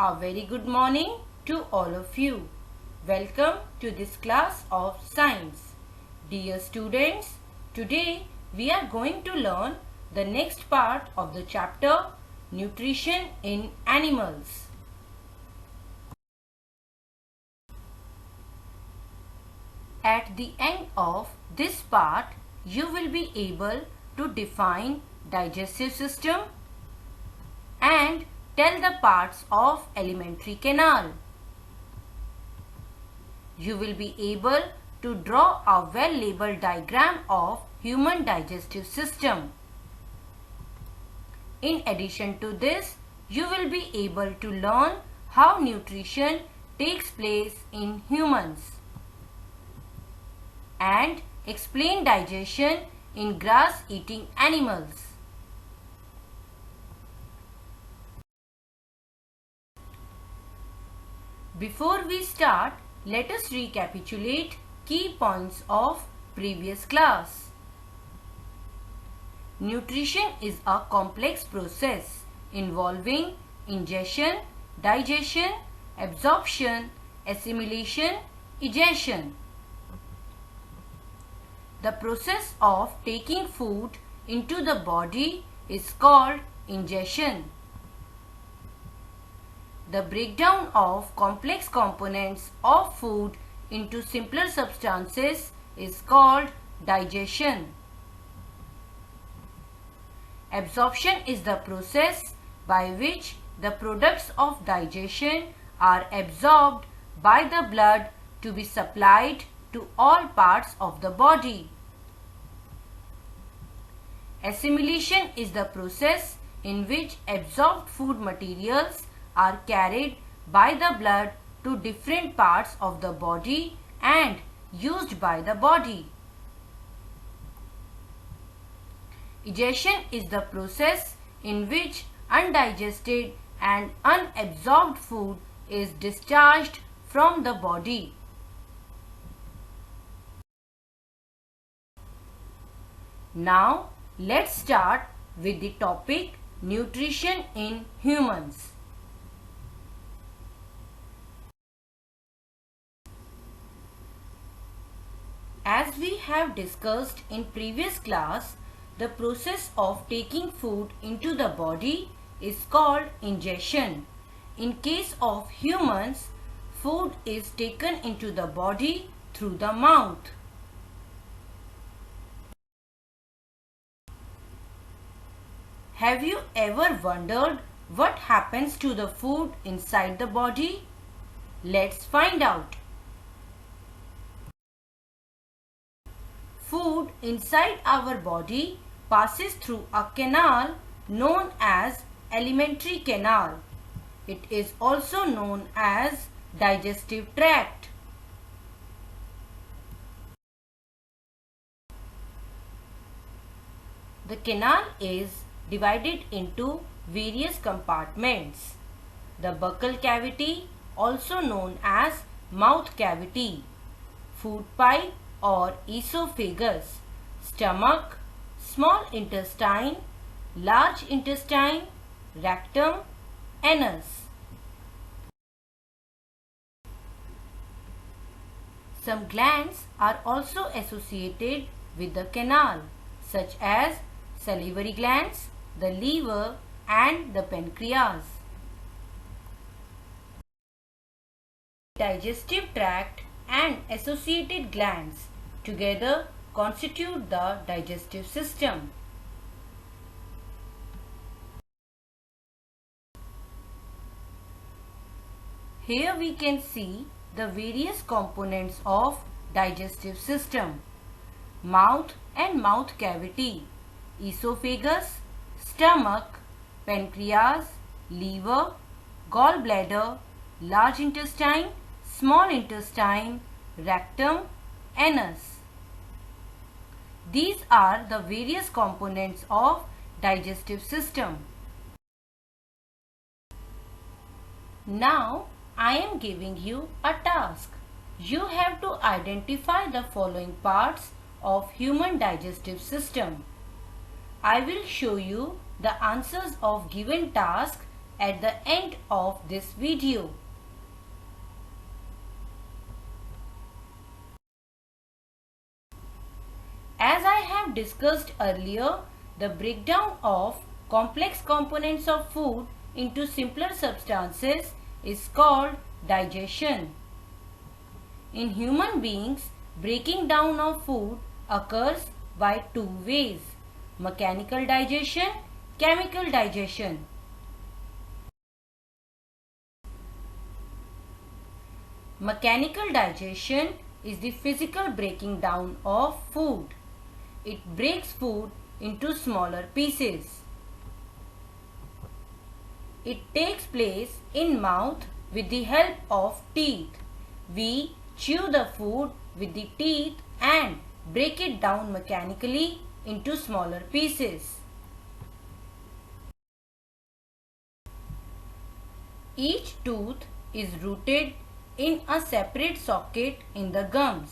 A very good morning to all of you. Welcome to this class of science. Dear students, today we are going to learn the next part of the chapter Nutrition in Animals. At the end of this part, you will be able to define digestive system and tell the parts of alimentary canal. You will be able to draw a well-labeled diagram of human digestive system. In addition to this, you will be able to learn how nutrition takes place in humans and explain digestion in grass-eating animals. Before we start, let us recapitulate key points of previous class. Nutrition is a complex process involving ingestion, digestion, absorption, assimilation, egestion. The process of taking food into the body is called ingestion. The breakdown of complex components of food into simpler substances is called digestion. Absorption is the process by which the products of digestion are absorbed by the blood to be supplied to all parts of the body. Assimilation is the process in which absorbed food materials are carried by the blood to different parts of the body and used by the body. Egestion is the process in which undigested and unabsorbed food is discharged from the body. Now, let's start with the topic nutrition in humans. As we have discussed in previous class, the process of taking food into the body is called ingestion. In case of humans, food is taken into the body through the mouth. Have you ever wondered what happens to the food inside the body? Let's find out. Food inside our body passes through a canal known as alimentary canal. It is also known as digestive tract. The canal is divided into various compartments. The buccal cavity, also known as mouth cavity, food pipe or esophagus, stomach, small intestine, large intestine, rectum, anus. Some glands are also associated with the canal, such as salivary glands, the liver and the pancreas. Digestive tract and associated glands together constitute the digestive system. Here we can see the various components of digestive system: mouth and mouth cavity, esophagus, stomach, pancreas, liver, gallbladder, large intestine, small intestine, rectum, anus. These are the various components of digestive system. Now, I am giving you a task. You have to identify the following parts of human digestive system. I will show you the answers of given task at the end of this video. As I have discussed earlier, the breakdown of complex components of food into simpler substances is called digestion. In human beings, breaking down of food occurs by two ways: mechanical digestion, chemical digestion. Mechanical digestion is the physical breaking down of food. It breaks food into smaller pieces. It takes place in mouth with the help of teeth. We chew the food with the teeth and break it down mechanically into smaller pieces. Each tooth is rooted in a separate socket in the gums.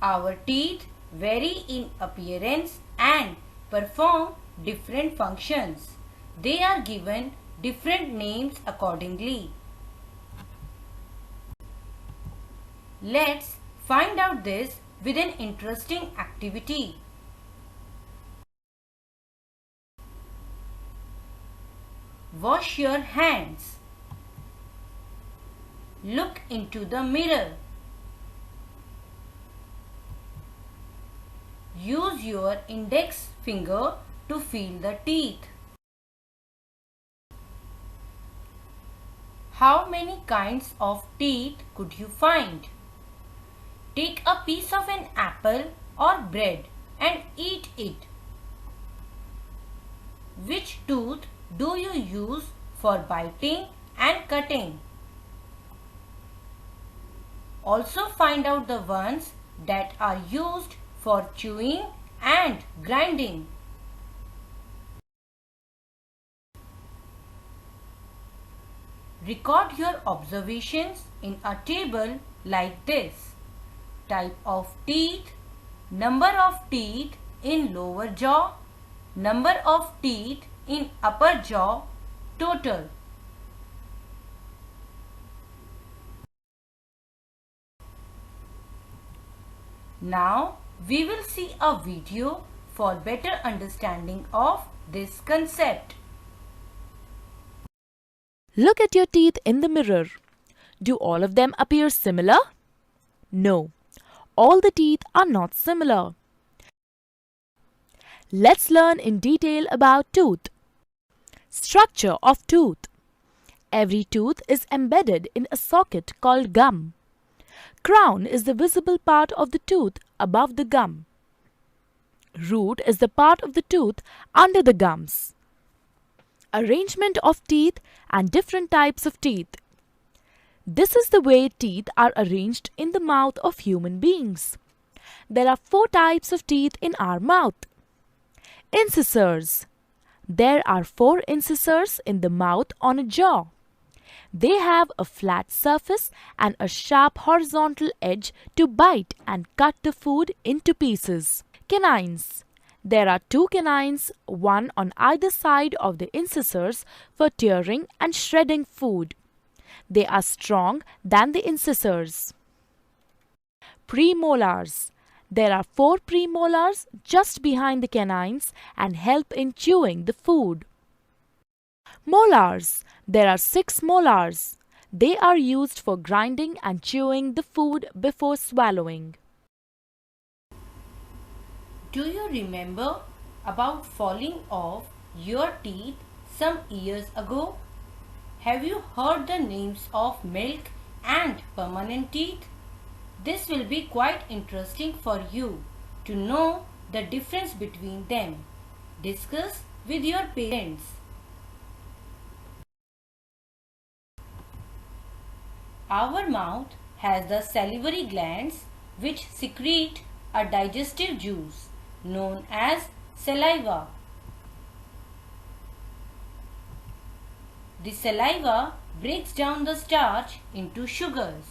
Our teeth vary in appearance and perform different functions. They are given different names accordingly. Let's find out this with an interesting activity. Wash your hands. Look into the mirror. Use your index finger to feel the teeth. How many kinds of teeth could you find? Take a piece of an apple or bread and eat it. Which tooth do you use for biting and cutting? Also find out the ones that are used for chewing and grinding. Record your observations in a table like this: type of teeth, number of teeth in lower jaw, number of teeth in upper jaw, total. Now we will see a video for better understanding of this concept. Look at your teeth in the mirror. Do all of them appear similar? No, all the teeth are not similar. Let's learn in detail about tooth. Structure of tooth. Every tooth is embedded in a socket called gum. Crown is the visible part of the tooth above the gum. Root is the part of the tooth under the gums. Arrangement of teeth and different types of teeth. This is the way teeth are arranged in the mouth of human beings. There are 4 types of teeth in our mouth. Incisors. There are 4 incisors in the mouth on a jaw. They have a flat surface and a sharp horizontal edge to bite and cut the food into pieces. Canines. There are 2 canines, one on either side of the incisors for tearing and shredding food. They are strong than the incisors. Premolars. There are 4 premolars just behind the canines and help in chewing the food. Molars. There are 6 molars. They are used for grinding and chewing the food before swallowing. Do you remember about falling off your teeth some years ago? Have you heard the names of milk and permanent teeth? This will be quite interesting for you to know the difference between them. Discuss with your parents. Our mouth has the salivary glands which secrete a digestive juice known as saliva. The saliva breaks down the starch into sugars.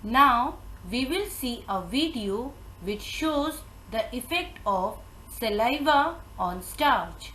Now we will see a video which shows the effect of saliva on starch.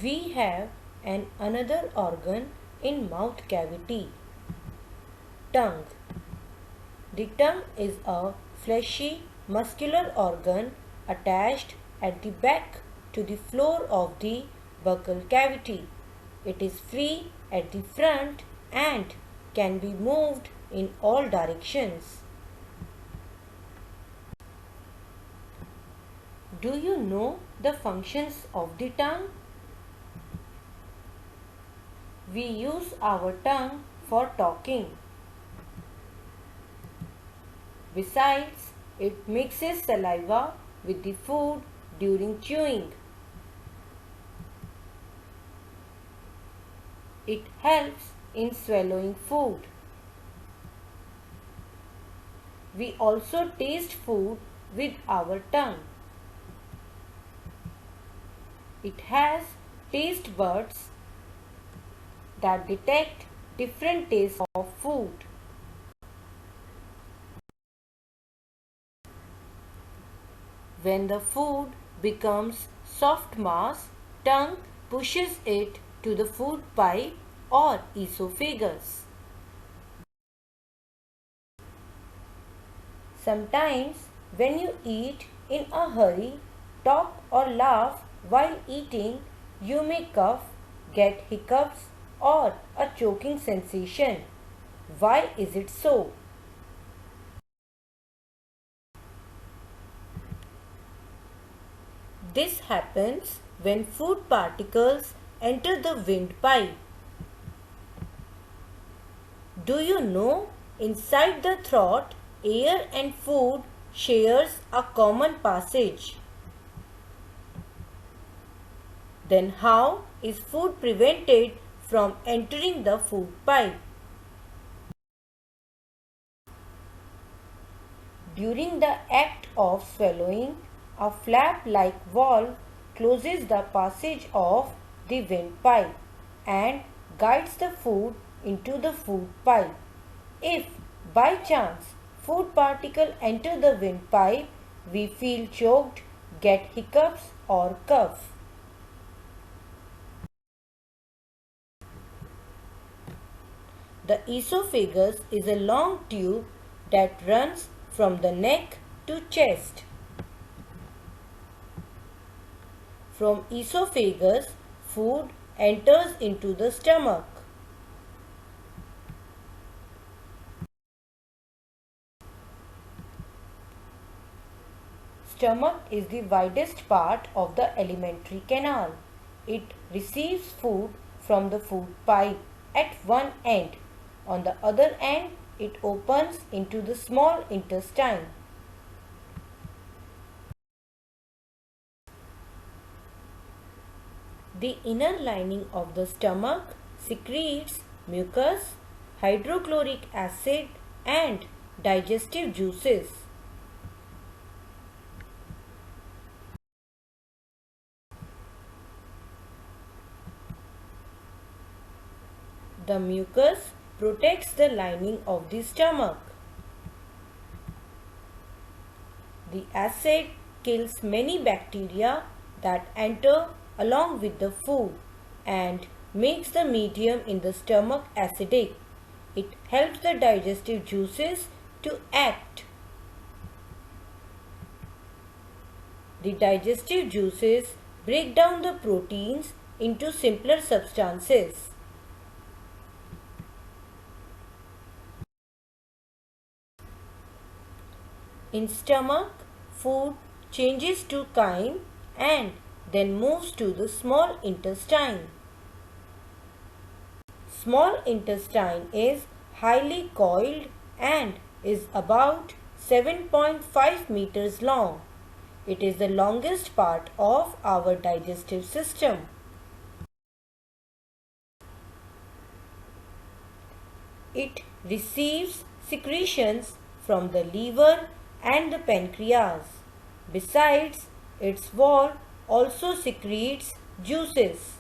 We have another organ in mouth cavity, tongue. The tongue is a fleshy muscular organ attached at the back to the floor of the buccal cavity. It is free at the front and can be moved in all directions. Do you know the functions of the tongue? We use our tongue for talking. Besides, it mixes saliva with the food during chewing. It helps in swallowing food. We also taste food with our tongue. It has taste buds that detect different tastes of food. When the food becomes soft mass, tongue pushes it to the food pipe or esophagus. Sometimes when you eat in a hurry, talk or laugh while eating, you may cough, get hiccups or a choking sensation. Why is it so? This happens when food particles enter the windpipe. Do you know inside the throat, air and food shares a common passage? Then how is food prevented from entering the food pipe? During the act of swallowing, a flap-like valve closes the passage of the windpipe and guides the food into the food pipe. If by chance food particle enter the windpipe, we feel choked, get hiccups or cough. The esophagus is a long tube that runs from the neck to chest. From esophagus, food enters into the stomach. Stomach is the widest part of the alimentary canal. It receives food from the food pipe at one end. On the other end, it opens into the small intestine. The inner lining of the stomach secretes mucus, hydrochloric acid, and digestive juices. The mucus protects the lining of the stomach. The acid kills many bacteria that enter along with the food and makes the medium in the stomach acidic. It helps the digestive juices to act. The digestive juices break down the proteins into simpler substances. In stomach, food changes to chyme and then moves to the small intestine. Small intestine is highly coiled and is about 7.5 meters long. It is the longest part of our digestive system. It receives secretions from the liver and the pancreas. Besides, its wall also secretes juices.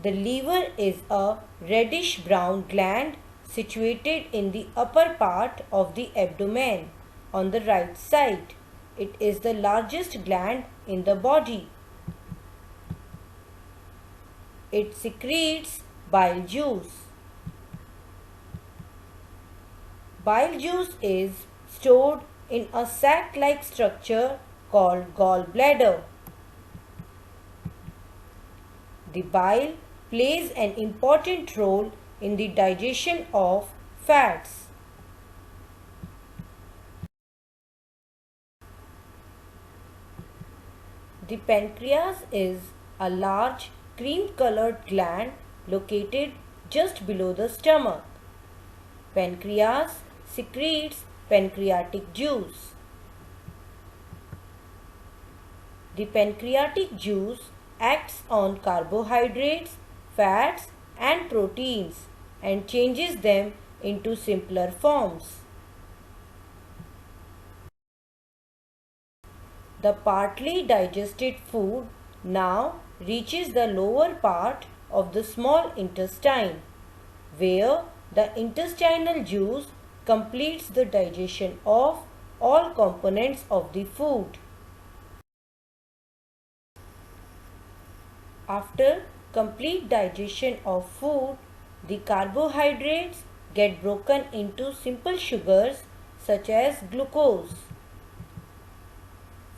The liver is a reddish brown gland situated in the upper part of the abdomen on the right side. It is the largest gland in the body. It secretes bile juice. Bile juice is stored in a sac-like structure called gallbladder. The bile plays an important role in the digestion of fats. The pancreas is a large cream-colored gland located just below the stomach. Pancreas secretes pancreatic juice. The pancreatic juice acts on carbohydrates, fats and proteins and changes them into simpler forms. The partly digested food now reaches the lower part of the small intestine, where the intestinal juice completes the digestion of all components of the food. After complete digestion of food, the carbohydrates get broken into simple sugars such as glucose.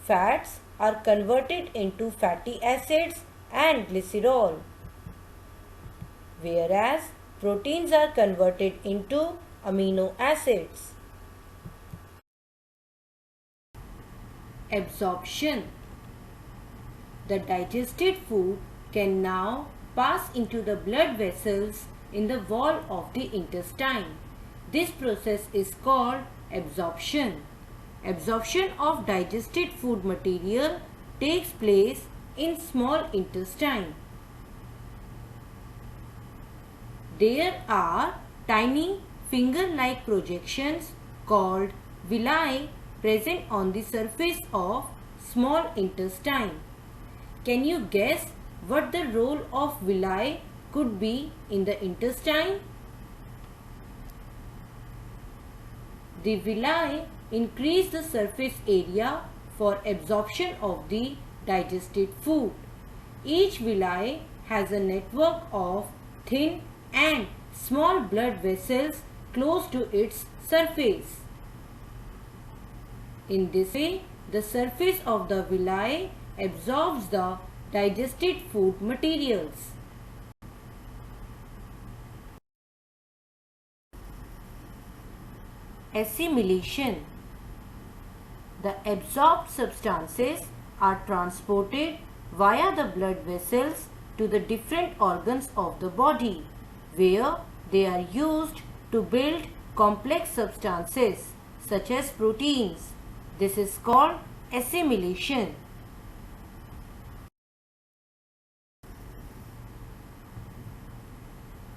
Fats are converted into fatty acids and glycerol, whereas proteins are converted into amino acids. Absorption. The digested food can now pass into the blood vessels in the wall of the intestine. This process is called absorption. Absorption of digested food material takes place in small intestine. There are tiny finger-like projections called villi present on the surface of small intestine. Can you guess what the role of villi could be in the intestine? The villi increase the surface area for absorption of the digested food. Each villi has a network of thin and small blood vessels close to its surface. In this way, the surface of the villi absorbs the digested food materials. Assimilation. The absorbed substances are transported via the blood vessels to the different organs of the body, where they are used to build complex substances such as proteins. This is called assimilation.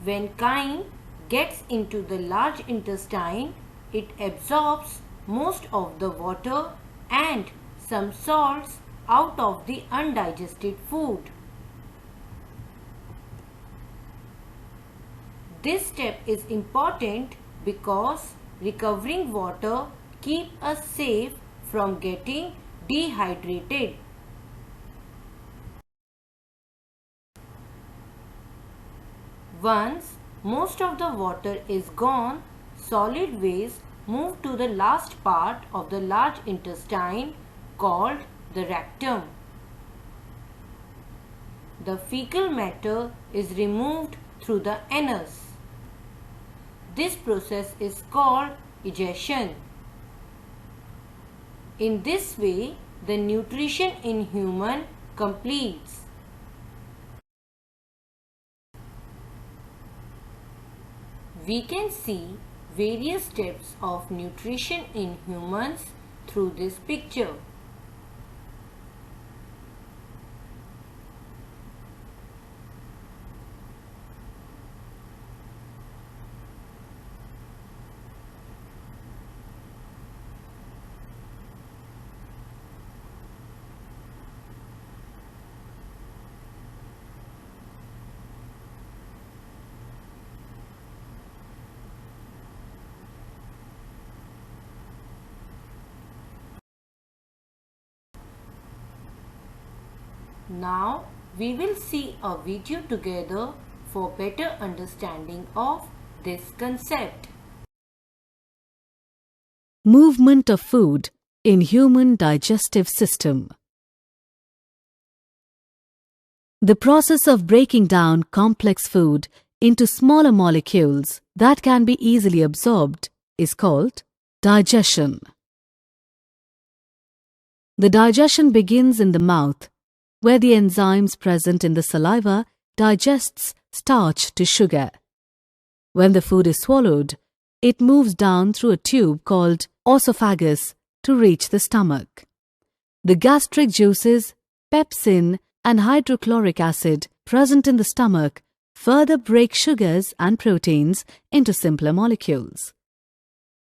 When chyme gets into the large intestine, it absorbs most of the water and some salts out of the undigested food. This step is important because recovering water keeps us safe from getting dehydrated. Once most of the water is gone, solid waste move to the last part of the large intestine called the rectum. The fecal matter is removed through the anus. This process is called egestion. In this way, the nutrition in human completes. We can see various steps of nutrition in humans through this picture. Now we will see a video together for better understanding of this concept. Movement of food in human digestive system. The process of breaking down complex food into smaller molecules that can be easily absorbed is called digestion. The digestion begins in the mouth, where the enzymes present in the saliva digests starch to sugar. When the food is swallowed, it moves down through a tube called esophagus to reach the stomach. The gastric juices, pepsin and hydrochloric acid present in the stomach further break sugars and proteins into simpler molecules.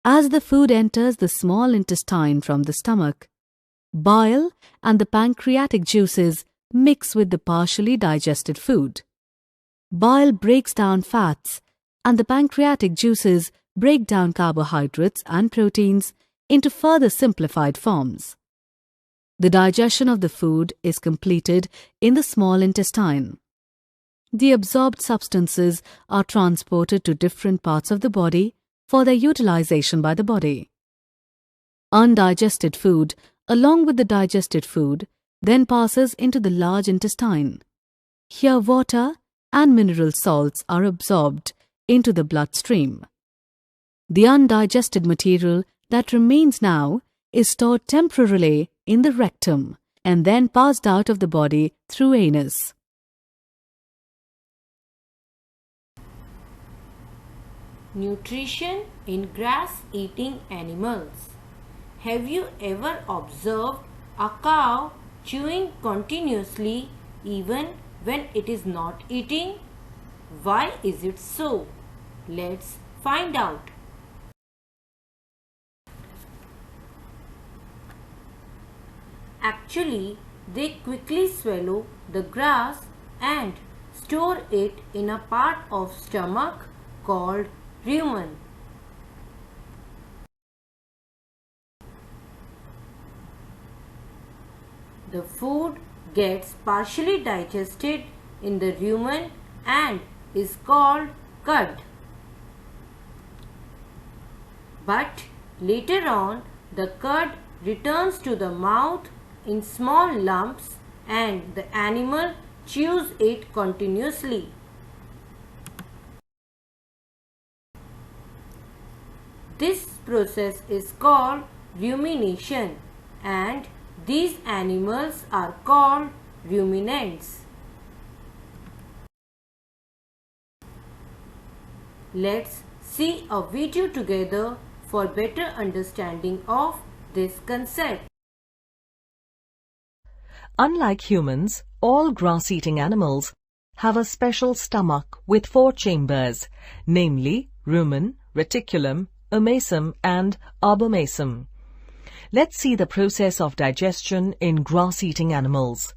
As the food enters the small intestine from the stomach, bile and the pancreatic juices mix with the partially digested food. Bile breaks down fats and the pancreatic juices break down carbohydrates and proteins into further simplified forms. The digestion of the food is completed in the small intestine. The absorbed substances are transported to different parts of the body for their utilization by the body. Undigested food, along with the digested food, then passes into the large intestine. Here water and mineral salts are absorbed into the bloodstream. The undigested material that remains now is stored temporarily in the rectum and then passed out of the body through anus. Nutrition in grass-eating animals. Have you ever observed a cow chewing continuously even when it is not eating? Why is it so? Let's find out. Actually, they quickly swallow the grass and store it in a part of stomach called rumen. The food gets partially digested in the rumen and is called cud. But later on, the cud returns to the mouth in small lumps and the animal chews it continuously. This process is called rumination, and these animals are called ruminants. Let's see a video together for better understanding of this concept. Unlike humans, all grass-eating animals have a special stomach with 4 chambers, namely rumen, reticulum, omasum and abomasum. Let's see the process of digestion in grass-eating animals.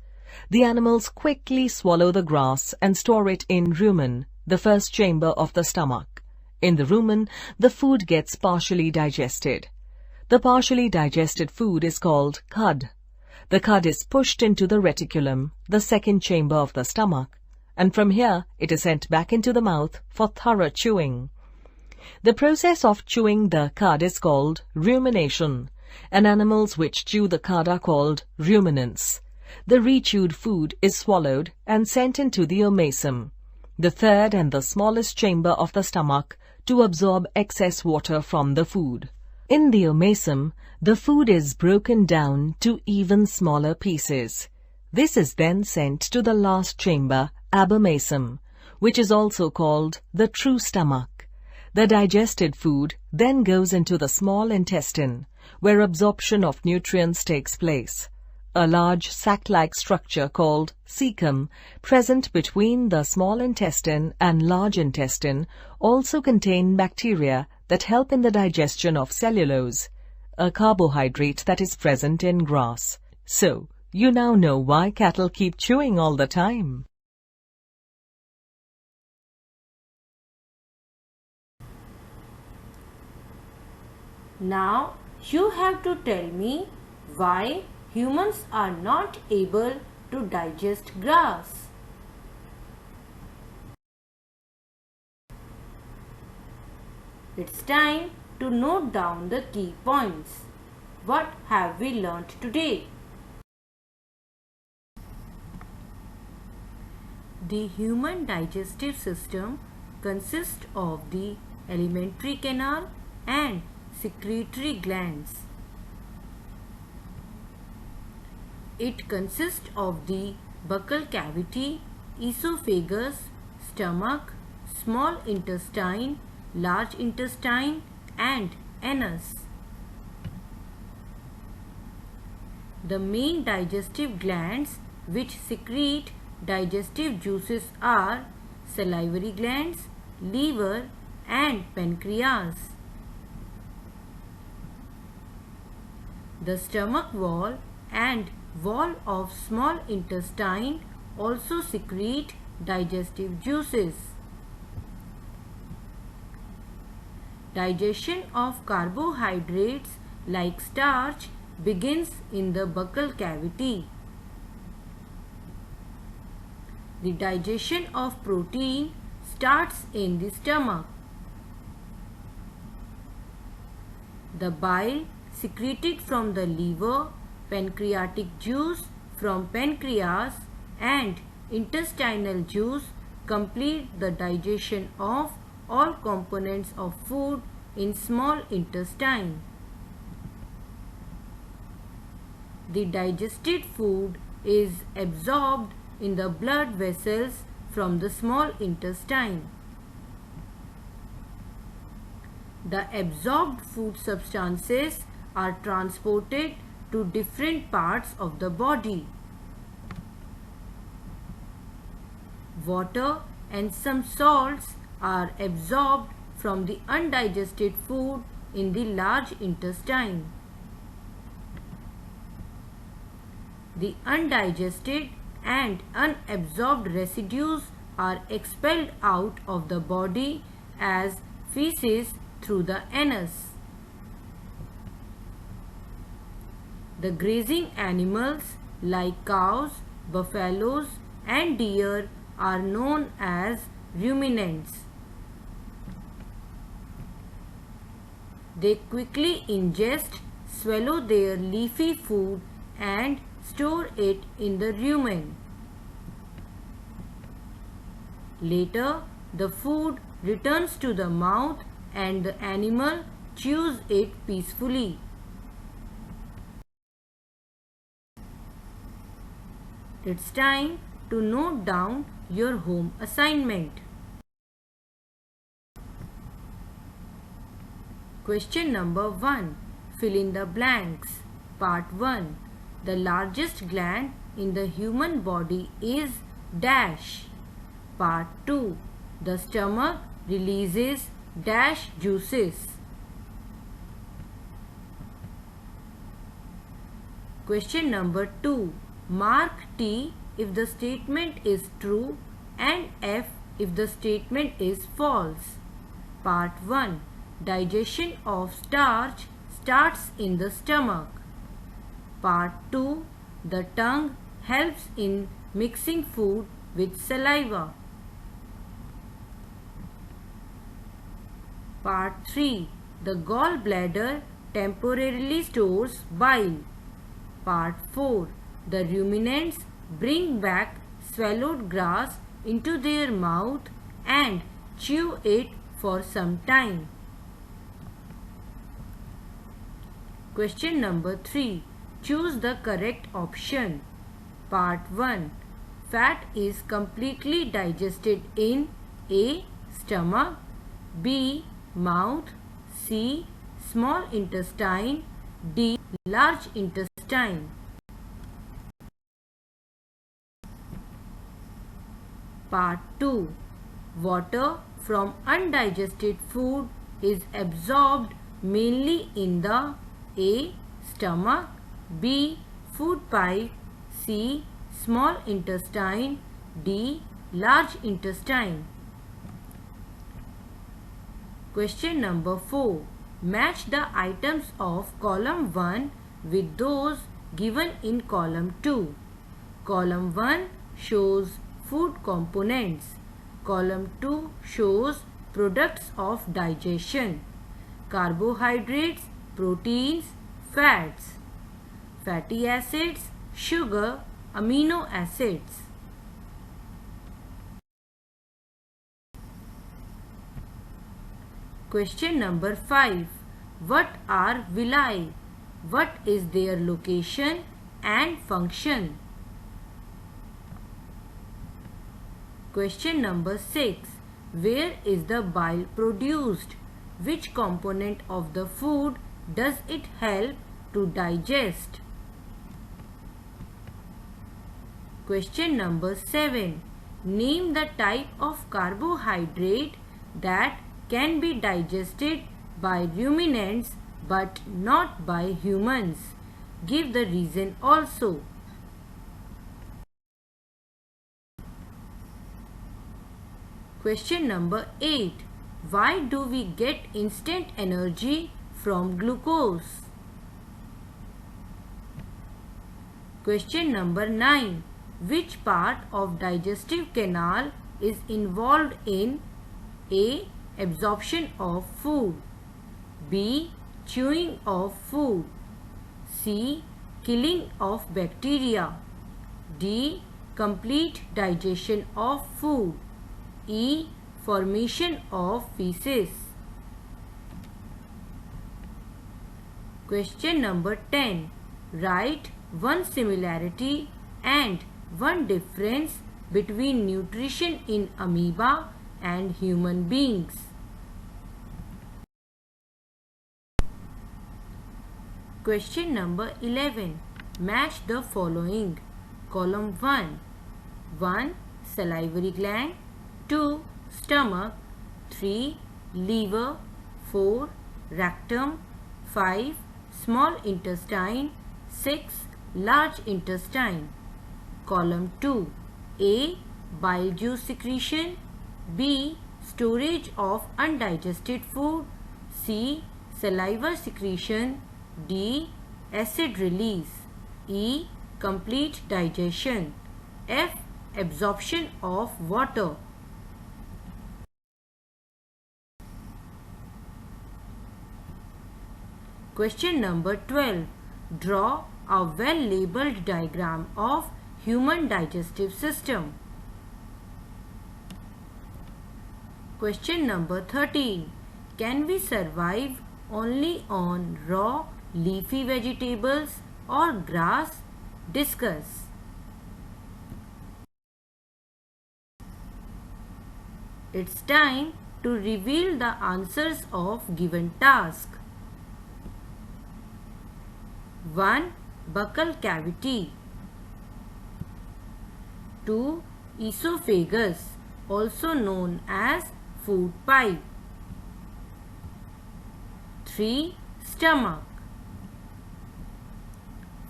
The animals quickly swallow the grass and store it in rumen, the first chamber of the stomach. In the rumen, the food gets partially digested. The partially digested food is called cud. The cud is pushed into the reticulum, the second chamber of the stomach, and from here it is sent back into the mouth for thorough chewing. The process of chewing the cud is called rumination, and animals which chew the cud are called ruminants. The rechewed food is swallowed and sent into the omasum, the third and the smallest chamber of the stomach, to absorb excess water from the food. In the omasum, the food is broken down to even smaller pieces. This is then sent to the last chamber, abomasum, which is also called the true stomach. The digested food then goes into the small intestine, where absorption of nutrients takes place. A large sac-like structure called cecum, present between the small intestine and large intestine, also contain bacteria that help in the digestion of cellulose, a carbohydrate that is present in grass. So, you now know why cattle keep chewing all the time. Now, you have to tell me why humans are not able to digest grass. It's time to note down the key points. What have we learnt today? The human digestive system consists of the alimentary canal and secretory glands. It consists of the buccal cavity, esophagus, stomach, small intestine, large intestine and anus. The main digestive glands which secrete digestive juices are salivary glands, liver and pancreas. The stomach wall and wall of small intestine also secrete digestive juices. Digestion of carbohydrates like starch begins in the buccal cavity. The digestion of protein starts in the stomach. The bile secreted from the liver, pancreatic juice from pancreas and intestinal juice complete the digestion of all components of food in small intestine. The digested food is absorbed in the blood vessels from the small intestine. The absorbed food substances are transported to different parts of the body. Water and some salts are absorbed from the undigested food in the large intestine. The undigested and unabsorbed residues are expelled out of the body as feces through the anus. The grazing animals like cows, buffaloes and deer are known as ruminants. They quickly ingest, swallow their leafy food and store it in the rumen. Later, the food returns to the mouth and the animal chews it peacefully. It's time to note down your home assignment. Question number 1. Fill in the blanks. Part 1. The largest gland in the human body is dash. Part 2. The stomach releases dash juices. Question number 2. Mark T if the statement is true and F if the statement is false. Part 1. Digestion of starch starts in the stomach. Part 2. The tongue helps in mixing food with saliva. Part 3. The gallbladder temporarily stores bile. Part 4. The ruminants bring back swallowed grass into their mouth and chew it for some time. Question number 3. Choose the correct option. Part 1. Fat is completely digested in A. Stomach, B. Mouth, C. Small intestine, D. Large intestine. Part 2. Water from undigested food is absorbed mainly in the A. Stomach, B. Food pipe, C. Small intestine, D. Large intestine. Question number 4. Match the items of column 1 with those given in column 2. Column 1 shows food components. Column 2 shows products of digestion. Carbohydrates, proteins, fats, fatty acids, sugar, amino acids. Question number 5. What are villi? What is their location and function? Question number 6. Where is the bile produced? Which component of the food does it help to digest? Question number 7. Name the type of carbohydrate that can be digested by ruminants but not by humans. Give the reason also. Question number 8. Why do we get instant energy from glucose? Question number 9. Which part of digestive canal is involved in A. Absorption of food, B. Chewing of food, C. Killing of bacteria, D. Complete digestion of food, E. Formation of feces. Question number 10. Write one similarity and one difference between nutrition in amoeba and human beings. Question number 11. Match the following. Column 1. 1. Salivary gland, 2. Stomach, 3. Liver, 4. Rectum, 5. Small intestine, 6. Large intestine. Column 2. A. Bile juice secretion, B. Storage of undigested food, C. Saliva secretion, D. Acid release, E. Complete digestion, F. Absorption of water. Question number 12. Draw a well-labeled diagram of human digestive system. Question number 13. Can we survive only on raw leafy vegetables or grass? Discuss. It's time to reveal the answers of given task. 1. Buccal cavity. 2. Esophagus, also known as food pipe. 3. Stomach.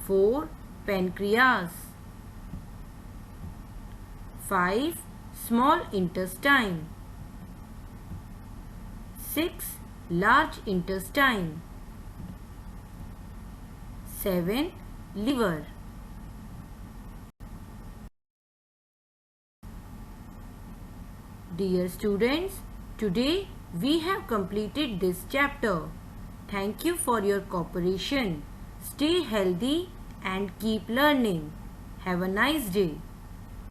4. Pancreas. 5. Small intestine. 6. Large intestine. 7. Liver. Dear students, today we have completed this chapter. Thank you for your cooperation. Stay healthy and keep learning. Have a nice day.